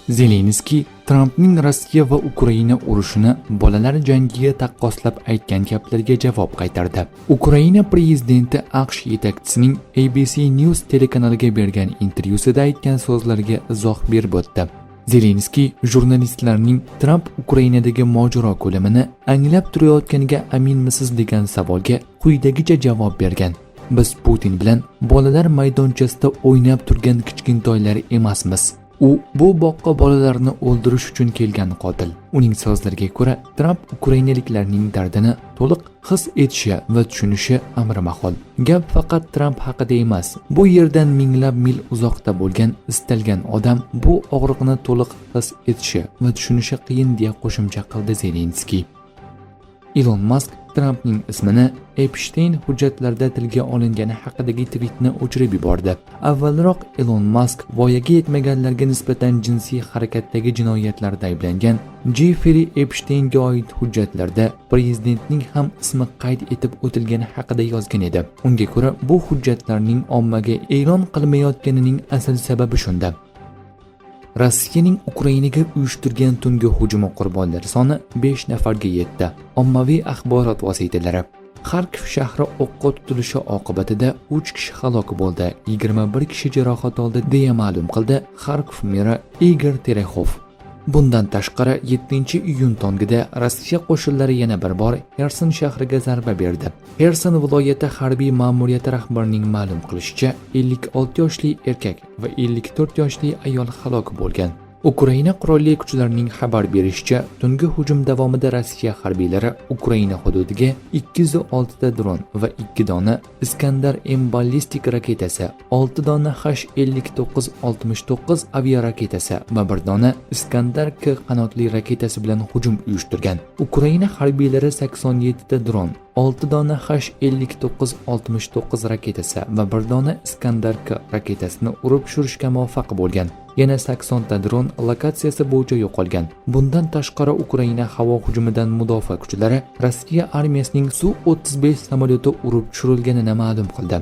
Zelenskiy Trampning Rossiya va Ukraina urushini bolalar jangiga taqqoslab aytgan gaplarga javob qaytardi. Ukraina prezidenti AQSh yetakchisining ABC News telekanaliga bergan intervyusida aytgan so'zlariga izoh berib o'tdi. Zelenskiy jurnalistlarning Tramp Ukrainadagi mojaro ko'lamini anglab turayotganiga aminmisiz degan savolga quyidagicha javob bergan. Biz Putin bilan bolalar maydonchasida o'ynab turgan kichkintoylar emasmiz. U bu boqqa bolalarni o'ldirish uchun kelgan qotil. Uning so'zlariga ko'ra, Tramp ukrainaliklarning dardini to'liq his etishi va tushunishi amrimahol. Gap faqat Tramp haqida emas. Bu yerdan minglab mil uzoqda bo'lgan istalgan odam bu og'riqni to'liq his etishi va tushunishi qiyin deya qo'shimcha qildi Zelenskiy. Elon Musk Trampning ismini Epstein hujjatlarida tilga olingani haqidagi tweetni o'chirib yubordi. Avvalroq Elon Musk voyaga yetmaganlarga nisbatan jinsiy harakatdagi jinoyatlarda ayblangan Jeffrey Epsteinga oid hujjatlarda prezidentning ham ismi qayd etib o'tilgani haqida yozgan edi. Unga ko'ra, bu hujjatlarning ommaga e'lon qilmayotganining asl sababi shunda. Rossiyaning Ukrainaga uyushtirgan tungi hujumi qurbonlari soni 5 nafarga yetdi. Ommaviy axborot vositalari Kharkiv shahri o'qqa tutilishi oqibatida 3 kishi halok bo'ldi, 21 kishi jarohat oldi deya ma'lum qildi Kharkiv meri Igor Terexov. Bundan tashqari 7-iyun tongida Rossiya qo'shinlari yana bir bor Xerson shahriga zarba berdi. Xerson viloyati harbiy ma'muriyati rahbarining ma'lum qilishicha, 56 yoshli erkak va 54 yoshli ayol halok bo'lgan. Ukraina qurolli kuchlarining xabar berishicha, tungi hujum davomida Rossiya harbiylari Ukraina hududiga 206 ta dron va 2 dona Iskandar M ballistik raketasi, 6 dona H-59-69 aviaraketasi va 1 dona Iskandar K qanotli raketasi bilan hujum uyushtirgan. Ukraina harbiylari 87 ta dron, 6 dona H-59-69 raketasi va 1 dona Iskandar K raketasini urib tushirishga muvaffaq bo'lgan. Yana 80 ta dron lokatsiyasi bo'yicha yo'qolgan. Bundan tashqari Ukraina havo hujumidan mudofaa kuchlari Rossiya armiyasining Su-35 samolyoti urib tushirilganini ma'lum qildi.